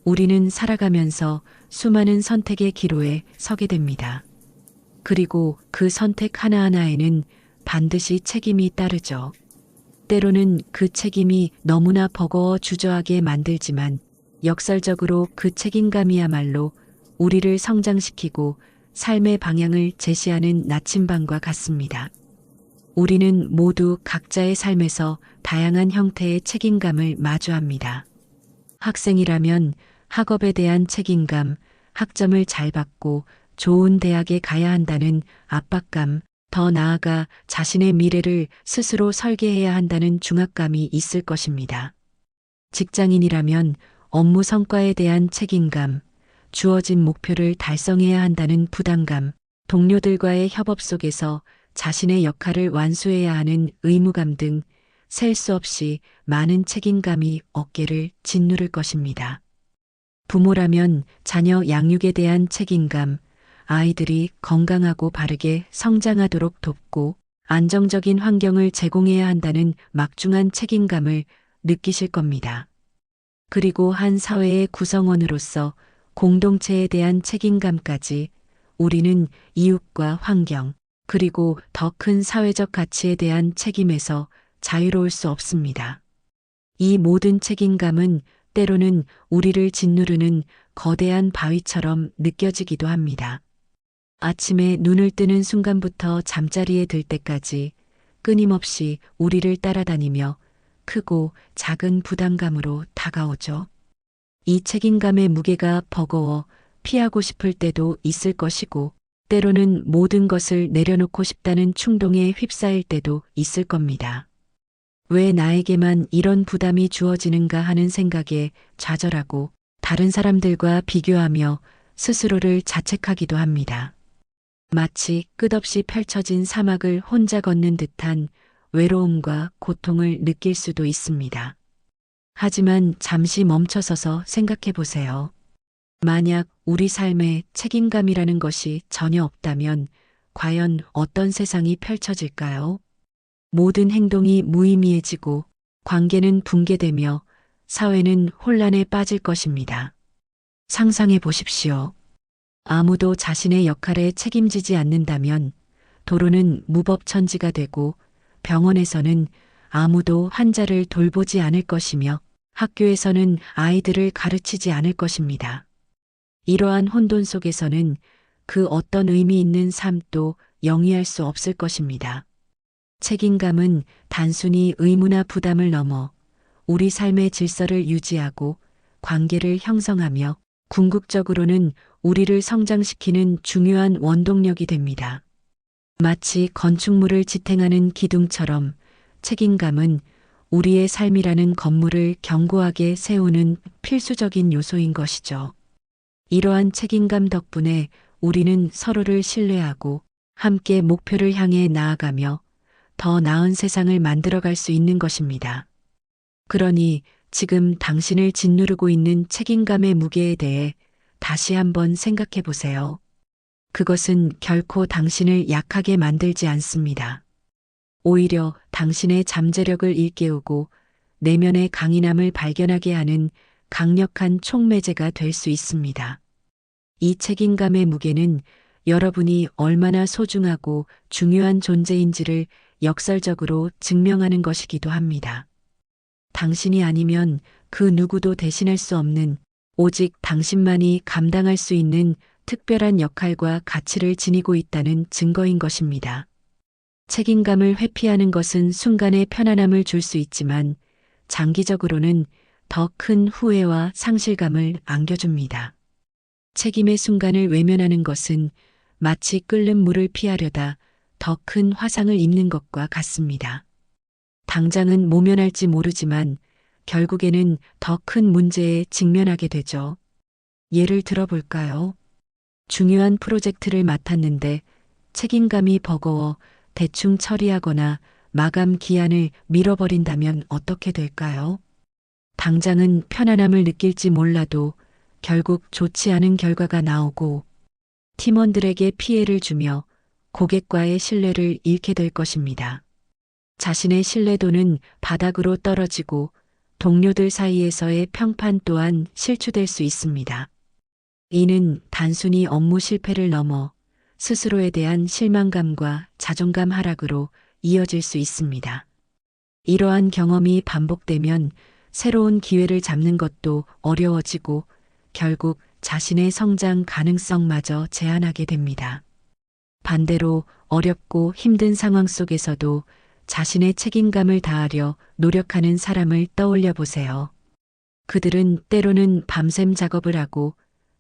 우리는 살아가면서 수많은 선택의 기로에 서게 됩니다. 그리고 그 선택 하나하나에는 반드시 책임이 따르죠. 때로는 그 책임이 너무나 버거워 주저하게 만들지만 역설적으로 그 책임감이야말로 우리를 성장시키고 삶의 방향을 제시하는 나침반과 같습니다. 우리는 모두 각자의 삶에서 다양한 형태의 책임감을 마주합니다. 학생이라면 학업에 대한 책임감, 학점을 잘 받고 좋은 대학에 가야 한다는 압박감, 더 나아가 자신의 미래를 스스로 설계해야 한다는 중압감이 있을 것입니다. 직장인이라면 업무 성과에 대한 책임감, 주어진 목표를 달성해야 한다는 부담감, 동료들과의 협업 속에서 자신의 역할을 완수해야 하는 의무감 등 셀 수 없이 많은 책임감이 어깨를 짓누를 것입니다. 부모라면 자녀 양육에 대한 책임감, 아이들이 건강하고 바르게 성장하도록 돕고 안정적인 환경을 제공해야 한다는 막중한 책임감을 느끼실 겁니다. 그리고 한 사회의 구성원으로서 공동체에 대한 책임감까지 우리는 이웃과 환경, 그리고 더 큰 사회적 가치에 대한 책임에서 자유로울 수 없습니다. 이 모든 책임감은 때로는 우리를 짓누르는 거대한 바위처럼 느껴지기도 합니다. 아침에 눈을 뜨는 순간부터 잠자리에 들 때까지 끊임없이 우리를 따라다니며 크고 작은 부담감으로 다가오죠. 이 책임감의 무게가 버거워 피하고 싶을 때도 있을 것이고, 때로는 모든 것을 내려놓고 싶다는 충동에 휩싸일 때도 있을 겁니다. 왜 나에게만 이런 부담이 주어지는가 하는 생각에 좌절하고 다른 사람들과 비교하며 스스로를 자책하기도 합니다. 마치 끝없이 펼쳐진 사막을 혼자 걷는 듯한 외로움과 고통을 느낄 수도 있습니다. 하지만 잠시 멈춰서서 생각해 보세요. 만약 우리 삶에 책임감이라는 것이 전혀 없다면 과연 어떤 세상이 펼쳐질까요? 모든 행동이 무의미해지고 관계는 붕괴되며 사회는 혼란에 빠질 것입니다. 상상해 보십시오. 아무도 자신의 역할에 책임지지 않는다면 도로는 무법천지가 되고 병원에서는 아무도 환자를 돌보지 않을 것이며 학교에서는 아이들을 가르치지 않을 것입니다. 이러한 혼돈 속에서는 그 어떤 의미 있는 삶도 영위할 수 없을 것입니다. 책임감은 단순히 의무나 부담을 넘어 우리 삶의 질서를 유지하고 관계를 형성하며 궁극적으로는 우리를 성장시키는 중요한 원동력이 됩니다. 마치 건축물을 지탱하는 기둥처럼 책임감은 우리의 삶이라는 건물을 견고하게 세우는 필수적인 요소인 것이죠. 이러한 책임감 덕분에 우리는 서로를 신뢰하고 함께 목표를 향해 나아가며 더 나은 세상을 만들어갈 수 있는 것입니다. 그러니 지금 당신을 짓누르고 있는 책임감의 무게에 대해 다시 한번 생각해 보세요. 그것은 결코 당신을 약하게 만들지 않습니다. 오히려 당신의 잠재력을 일깨우고 내면의 강인함을 발견하게 하는 강력한 촉매제가 될 수 있습니다. 이 책임감의 무게는 여러분이 얼마나 소중하고 중요한 존재인지를 역설적으로 증명하는 것이기도 합니다. 당신이 아니면 그 누구도 대신할 수 없는, 오직 당신만이 감당할 수 있는 특별한 역할과 가치를 지니고 있다는 증거인 것입니다. 책임감을 회피하는 것은 순간의 편안함을 줄 수 있지만 장기적으로는 더 큰 후회와 상실감을 안겨줍니다. 책임의 순간을 외면하는 것은 마치 끓는 물을 피하려다 더 큰 화상을 입는 것과 같습니다. 당장은 모면할지 모르지만 결국에는 더 큰 문제에 직면하게 되죠. 예를 들어볼까요? 중요한 프로젝트를 맡았는데 책임감이 버거워 대충 처리하거나 마감 기한을 미뤄버린다면 어떻게 될까요? 당장은 편안함을 느낄지 몰라도 결국 좋지 않은 결과가 나오고 팀원들에게 피해를 주며 고객과의 신뢰를 잃게 될 것입니다. 자신의 신뢰도는 바닥으로 떨어지고 동료들 사이에서의 평판 또한 실추될 수 있습니다. 이는 단순히 업무 실패를 넘어 스스로에 대한 실망감과 자존감 하락으로 이어질 수 있습니다. 이러한 경험이 반복되면 새로운 기회를 잡는 것도 어려워지고 결국 자신의 성장 가능성마저 제한하게 됩니다. 반대로 어렵고 힘든 상황 속에서도 자신의 책임감을 다하려 노력하는 사람을 떠올려 보세요. 그들은 때로는 밤샘 작업을 하고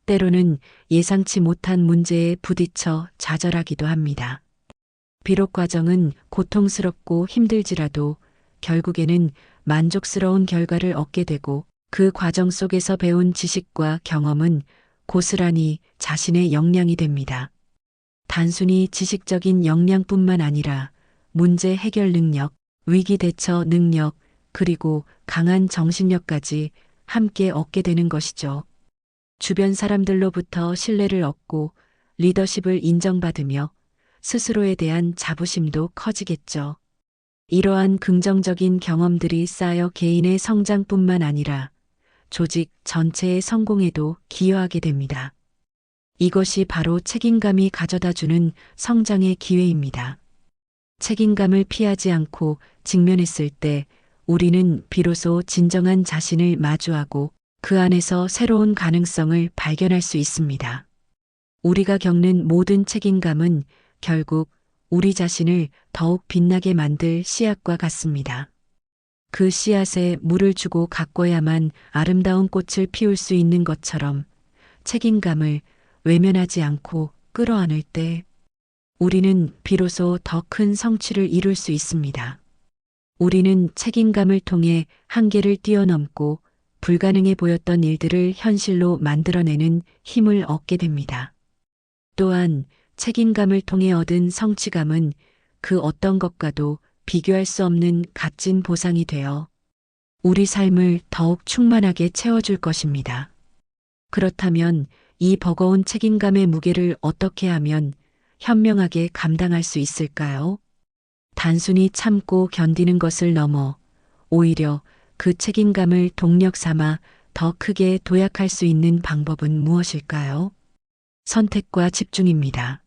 때로는 예상치 못한 문제에 부딪혀 좌절하기도 합니다. 비록 과정은 고통스럽고 힘들지라도 결국에는 만족스러운 결과를 얻게 되고 그 과정 속에서 배운 지식과 경험은 고스란히 자신의 역량이 됩니다. 단순히 지식적인 역량뿐만 아니라 문제 해결 능력, 위기 대처 능력, 그리고 강한 정신력까지 함께 얻게 되는 것이죠. 주변 사람들로부터 신뢰를 얻고 리더십을 인정받으며 스스로에 대한 자부심도 커지겠죠. 이러한 긍정적인 경험들이 쌓여 개인의 성장뿐만 아니라 조직 전체의 성공에도 기여하게 됩니다. 이것이 바로 책임감이 가져다주는 성장의 기회입니다. 책임감을 피하지 않고 직면했을 때 우리는 비로소 진정한 자신을 마주하고 그 안에서 새로운 가능성을 발견할 수 있습니다. 우리가 겪는 모든 책임감은 결국 우리 자신을 더욱 빛나게 만들 씨앗과 같습니다. 그 씨앗에 물을 주고 가꿔야만 아름다운 꽃을 피울 수 있는 것처럼 책임감을 외면하지 않고 끌어안을 때 우리는 비로소 더 큰 성취를 이룰 수 있습니다. 우리는 책임감을 통해 한계를 뛰어넘고 불가능해 보였던 일들을 현실로 만들어내는 힘을 얻게 됩니다. 또한 책임감을 통해 얻은 성취감은 그 어떤 것과도 비교할 수 없는 값진 보상이 되어 우리 삶을 더욱 충만하게 채워줄 것입니다. 그렇다면 이 버거운 책임감의 무게를 어떻게 하면 현명하게 감당할 수 있을까요? 단순히 참고 견디는 것을 넘어 오히려 그 책임감을 동력 삼아 더 크게 도약할 수 있는 방법은 무엇일까요? 선택과 집중입니다.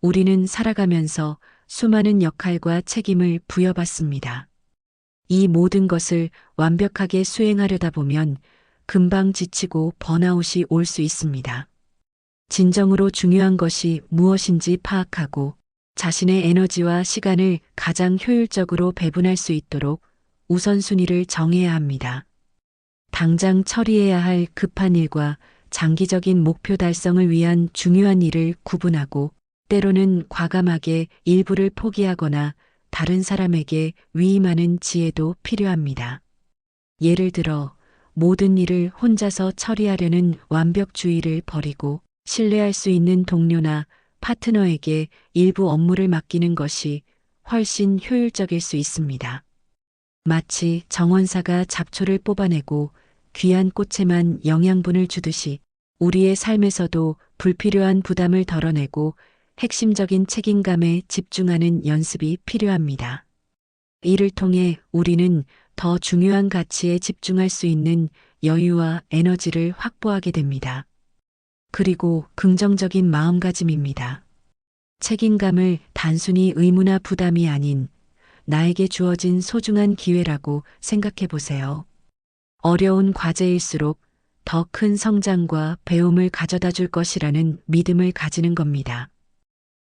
우리는 살아가면서 수많은 역할과 책임을 부여받습니다. 이 모든 것을 완벽하게 수행하려다 보면 금방 지치고 번아웃이 올 수 있습니다. 진정으로 중요한 것이 무엇인지 파악하고 자신의 에너지와 시간을 가장 효율적으로 배분할 수 있도록 우선순위를 정해야 합니다. 당장 처리해야 할 급한 일과 장기적인 목표 달성을 위한 중요한 일을 구분하고 때로는 과감하게 일부를 포기하거나 다른 사람에게 위임하는 지혜도 필요합니다. 예를 들어 모든 일을 혼자서 처리하려는 완벽주의를 버리고 신뢰할 수 있는 동료나 파트너에게 일부 업무를 맡기는 것이 훨씬 효율적일 수 있습니다. 마치 정원사가 잡초를 뽑아내고 귀한 꽃에만 영양분을 주듯이 우리의 삶에서도 불필요한 부담을 덜어내고 핵심적인 책임감에 집중하는 연습이 필요합니다. 이를 통해 우리는 더 중요한 가치에 집중할 수 있는 여유와 에너지를 확보하게 됩니다. 그리고 긍정적인 마음가짐입니다. 책임감을 단순히 의무나 부담이 아닌 나에게 주어진 소중한 기회라고 생각해 보세요. 어려운 과제일수록 더 큰 성장과 배움을 가져다 줄 것이라는 믿음을 가지는 겁니다.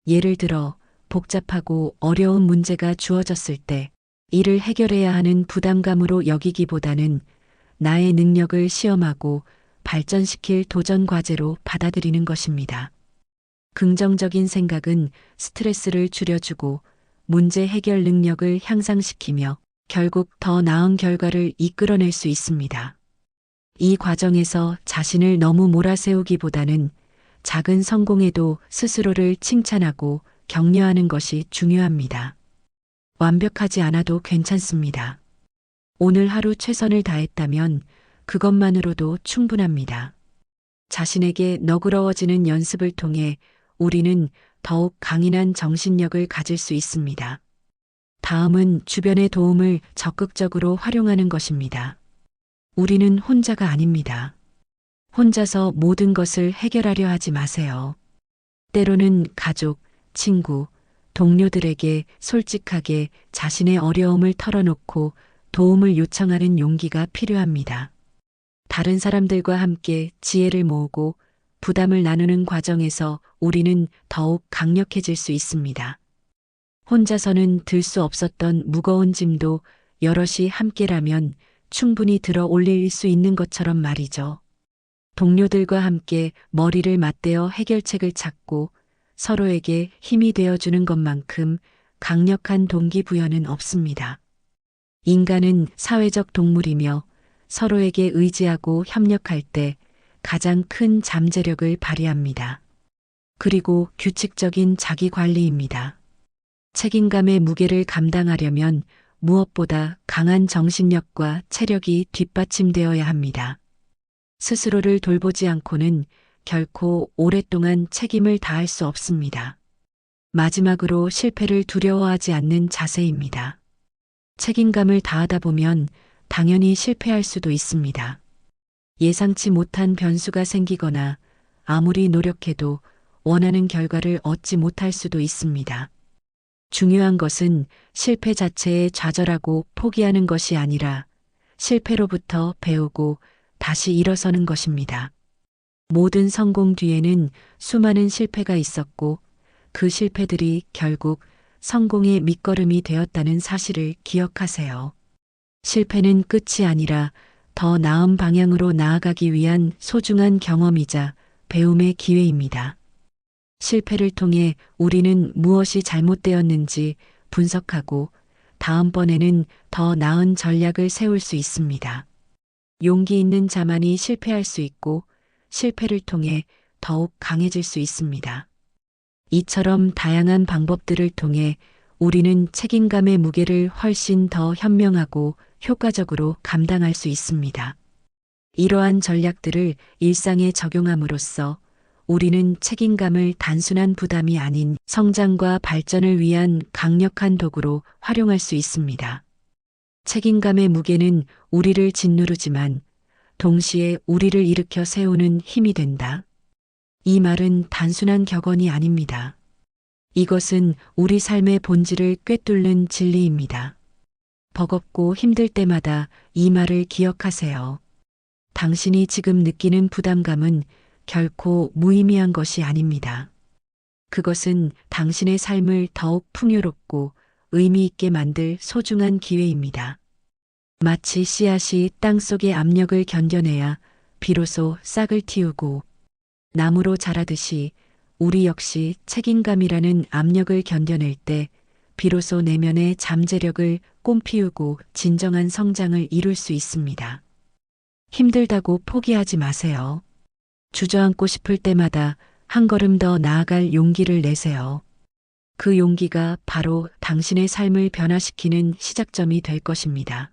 예를 들어 복잡하고 어려운 문제가 주어졌을 때 이를 해결해야 하는 부담감으로 여기기보다는 나의 능력을 시험하고 발전시킬 도전 과제로 받아들이는 것입니다. 긍정적인 생각은 스트레스를 줄여주고 문제 해결 능력을 향상시키며 결국 더 나은 결과를 이끌어낼 수 있습니다. 이 과정에서 자신을 너무 몰아세우기보다는 작은 성공에도 스스로를 칭찬하고 격려하는 것이 중요합니다. 완벽하지 않아도 괜찮습니다. 오늘 하루 최선을 다했다면 그것만으로도 충분합니다. 자신에게 너그러워지는 연습을 통해 우리는 더욱 강인한 정신력을 가질 수 있습니다. 다음은 주변의 도움을 적극적으로 활용하는 것입니다. 우리는 혼자가 아닙니다. 혼자서 모든 것을 해결하려 하지 마세요. 때로는 가족, 친구, 동료들에게 솔직하게 자신의 어려움을 털어놓고 도움을 요청하는 용기가 필요합니다. 다른 사람들과 함께 지혜를 모으고 부담을 나누는 과정에서 우리는 더욱 강력해질 수 있습니다. 혼자서는 들 수 없었던 무거운 짐도 여럿이 함께라면 충분히 들어 올릴 수 있는 것처럼 말이죠. 동료들과 함께 머리를 맞대어 해결책을 찾고 서로에게 힘이 되어주는 것만큼 강력한 동기부여는 없습니다. 인간은 사회적 동물이며 서로에게 의지하고 협력할 때 가장 큰 잠재력을 발휘합니다. 그리고 규칙적인 자기 관리입니다. 책임감의 무게를 감당하려면 무엇보다 강한 정신력과 체력이 뒷받침되어야 합니다. 스스로를 돌보지 않고는 결코 오랫동안 책임을 다할 수 없습니다. 마지막으로 실패를 두려워하지 않는 자세입니다. 책임감을 다하다 보면 당연히 실패할 수도 있습니다. 예상치 못한 변수가 생기거나 아무리 노력해도 원하는 결과를 얻지 못할 수도 있습니다. 중요한 것은 실패 자체에 좌절하고 포기하는 것이 아니라 실패로부터 배우고 다시 일어서는 것입니다. 모든 성공 뒤에는 수많은 실패가 있었고 그 실패들이 결국 성공의 밑거름이 되었다는 사실을 기억하세요. 실패는 끝이 아니라 더 나은 방향으로 나아가기 위한 소중한 경험이자 배움의 기회입니다. 실패를 통해 우리는 무엇이 잘못되었는지 분석하고 다음번에는 더 나은 전략을 세울 수 있습니다. 용기 있는 자만이 실패할 수 있고 실패를 통해 더욱 강해질 수 있습니다. 이처럼 다양한 방법들을 통해 우리는 책임감의 무게를 훨씬 더 현명하고 효과적으로 감당할 수 있습니다. 이러한 전략들을 일상에 적용함으로써 우리는 책임감을 단순한 부담이 아닌 성장과 발전을 위한 강력한 도구로 활용할 수 있습니다. 책임감의 무게는 우리를 짓누르지만 동시에 우리를 일으켜 세우는 힘이 된다. 이 말은 단순한 격언이 아닙니다. 이것은 우리 삶의 본질을 꿰뚫는 진리입니다. 버겁고 힘들 때마다 이 말을 기억하세요. 당신이 지금 느끼는 부담감은 결코 무의미한 것이 아닙니다. 그것은 당신의 삶을 더욱 풍요롭고 의미 있게 만들 소중한 기회입니다. 마치 씨앗이 땅속의 압력을 견뎌내야 비로소 싹을 틔우고 나무로 자라듯이 우리 역시 책임감이라는 압력을 견뎌낼 때 비로소 내면의 잠재력을 꽃피우고 진정한 성장을 이룰 수 있습니다. 힘들다고 포기하지 마세요. 주저앉고 싶을 때마다 한 걸음 더 나아갈 용기를 내세요. 그 용기가 바로 당신의 삶을 변화시키는 시작점이 될 것입니다.